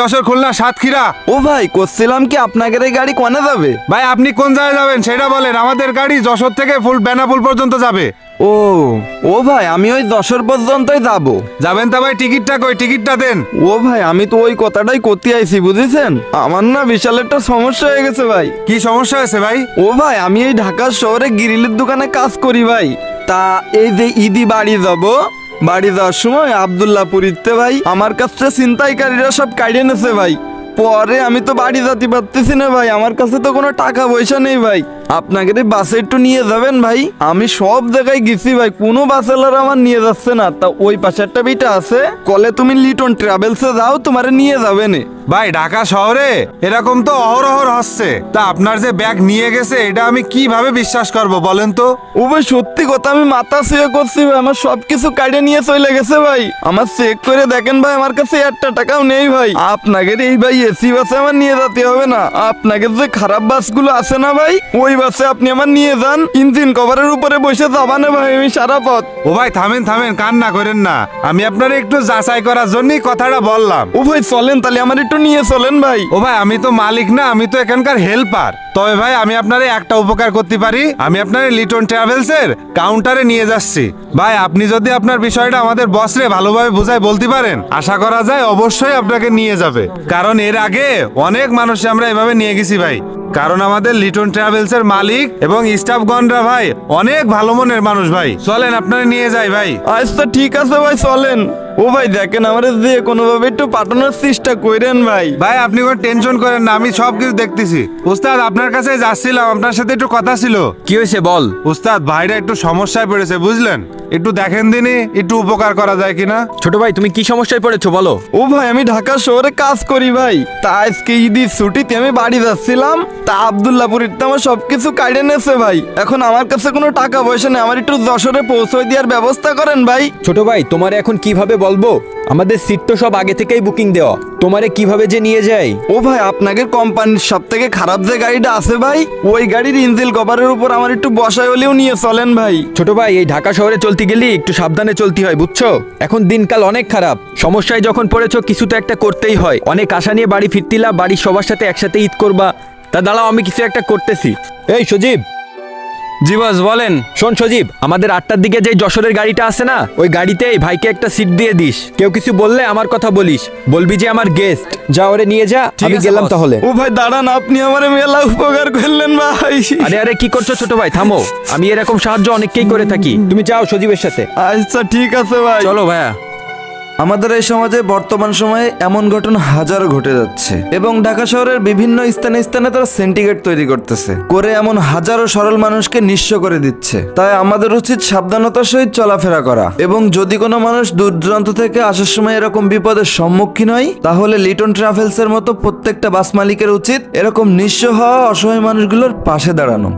যশোর, খুলনা, সাতক্ষীরা। ও ভাই, করছিলাম কি আপনাদের এই গাড়ি কোনে যাবে? ভাই আপনি কোন জায়গায় যাবেন সেটা বলেন। আমাদের গাড়ি যশোর থেকে ফুল বেনাপুল পর্যন্ত যাবে। ও ও ভাই, আমি ওই যশোর পর্যন্তই যাব। যাবেন তা ভাই টিকিটটা কই? টিকিটটা দেন। ও ভাই, আমি তো ওই কথাটাই করতে আইছি, বুঝেছেন? আমার না বিশাল একটা সমস্যা হয়ে গেছে ভাই। কি সমস্যা আছে ভাই? ও ভাই, আমি এই ঢাকা শহরে গ্রিলের দোকানে কাজ করি ভাই। তা এই যে ঈদি বাড়ি যাব, বাড়ি যাওয়ার সময় আব্দুল্লাহপুরিতে ভাই আমার কাছে ছিনতাইকারীরা সব কাটিয়ে নেছে ভাই। পরে আমি তো বাড়ি যেতে পারতেছি না ভাই, আমার কাছে তো কোনো টাকা পয়সা নেই ভাই। আপনাকে বাসে একটু নিয়ে যাবেন ভাই? আমি সব জায়গায় গেছি ভাই, কোনো বাসেলার আমার নিয়ে যাচ্ছে না। তা ওই পাশে একটা বিটা আছে, কলে তুমি লিটন ট্রাভেলসে যাও, তোমারে নিয়ে যাবে নে। ভাই ঢাকা শহরে এরকম তো অহরহ হচ্ছে। তা আপনার যে ব্যাগ নিয়ে গেছে এটা আমি কিভাবে বিশ্বাস করব বলেন তো? ও ভাই সত্যি কথা, আমি মাথা শুয়ে করছি ভাই, আমার সবকিছু কাটে নিয়ে চলে গেছে ভাই। আমার চেক করে দেখেন ভাই, আমার কাছে একটা টাকাও নেই ভাই। আপনাকে এই ভাই এসি বাসে আমার নিয়ে যেতে হবে না, আপনাকে যে খারাপ বাসগুলো আছে না ভাই, ওই বাসে আপনি আমার নিয়ে যান। ইঞ্জিন কভারের উপরে বসে যাবানে ভাই আমি সারা পথ। ও ভাই থামেন থামেন, কান্না করেন না। আমি আপনার একটু যাচাই করার জন্যই কথাটা বললাম। ও ভাই চলেন তাহলে, আমার একটু নিয়ে চলেন ভাই। ও ভাই আমি তো মালিক না, আমি তো এখানকার হেল্পার। তবে ভাই আমি আপনারে একটা উপকার করতে পারি। আমি আপনার লিটন ট্রাভেলসের কাউন্টারে নিয়ে যাচ্ছি। ভাই আপনি যদি আপনার বিষয়টা আমাদের বসরে ভালোভাবে বুঝাই বলতে পারেন, আশা করা যায় অবশ্যই আপনাকে নিয়ে যাবে। কারণ এর আগে অনেক মানুষ আমরা এভাবে নিয়ে গেছি ভাই। কারণ আমাদের লিটন ট্রাভেলসের মালিক এবং স্টাফগণরা ভাই অনেক ভালো মনের মানুষ ভাই। চলেন আপনারা নিয়ে যাই ভাই। আচ্ছা ঠিক আছে ভাই, চলেন। ও ভাই দেখেন, আমার যে কোনোভাবে একটু পাঠানোর চেষ্টা করেন ভাই। ভাই আপনি কোনো টেনশন করেন না, আমি সব কিছু দেখতেছি। উস্তাদ আপনার কাছে যাচ্ছিলাম, আপনার সাথে একটু কথা ছিল। কি হয়েছে বল। উস্তাদ ভাইরা একটু সমস্যায় পড়েছে বুঝলেন, একটু দেখেন দিনই একটু উপকার করা যায় কিনা। ছোট ভাই তুমি কি সমস্যায় পড়েছো বলো। ও ভাই, আমি ঢাকা শহরে কাজ করি ভাই। তা আজকে ঈদের ছুটিতে আমি বাড়ি যাচ্ছিলাম, তা আব্দুল্লাহপুরিতে আমার সবকিছু কাটে নেছে ভাই। এখন আমার কাছে কোনো টাকা পয়সা নেই, আমার একটু যশোরে পৌঁছে দেওয়ার ব্যবস্থা করেন ভাই। ছোট ভাই তোমারে এখন কিভাবে বলবো, আমাদের সিট তো সব আগে থেকেই বুকিং দেওয়া, তোমারে কিভাবে যে নিয়ে যাই। ও ভাই, আপনাকে কোম্পানির সব থেকে খারাপ যে গাড়িটা আছে ভাই, ওই গাড়ির ইঞ্জিন কভারের উপর আমার একটু বসাই হলেও নিয়ে চলেন ভাই। ছোট ভাই এই ঢাকা শহরে চলতে গেলে একটু সাবধানে চলতে হয় বুঝছো। এখন দিনকাল অনেক খারাপ, সমস্যায় যখন পড়েছো কিছু তো একটা করতেই হয়। অনেক আশা নিয়ে বাড়ি ফিরতিলা, বাড়ির সবার সাথে একসাথে ঈদ করবা। তা দাঁড়াও আমি কিছু একটা করতেছি। এই সজীব। জি বস বলেন। শোন সজীব, আমাদের 8টার দিকে যে যশোরের গাড়িটা আছে না, ওই গাড়িতেই ভাইকে একটা সিট দিয়ে দিস। কেউ কিছু বললে আমার কথা বলিস, বলবি যে আমার গেস্ট। যা ওরে নিয়ে যা, আমি আছে গেলাম বস। তাহলে। ও ভাই দাঁড়ান, আপনি আমার মেলা উপকার করলেন ভাই। আরে আরে কি করছো ছোট ভাই, থামো। আমি এরকম সাহায্য অনেককেই করে থাকি, তুমি যাও সজীবের সাথে। আচ্ছা ঠিক আছে ভাই। চলো ভাইয়া। আমাদের এই সমাজে বর্তমান সময়ে এমন ঘটনা হাজারো ঘটে যাচ্ছে এবং ঢাকা শহরের বিভিন্ন স্থানে স্থানে তারা সিন্ডিকেট তৈরি করতেছে, করে এমন হাজারো সরল মানুষকে নিঃস্ব করে দিচ্ছে। তাই আমাদের উচিত সাবধানতার সহিত চলাফেরা করা, এবং যদি কোনো মানুষ দূর দূরান্ত থেকে আসার সময় এরকম বিপদের সম্মুখীন হয়, তাহলে লিটন ট্রাভেলসের মতো প্রত্যেকটা বাস মালিকের উচিত এরকম নিঃস্ব হওয়া অসহায় মানুষগুলোর পাশে দাঁড়ানো।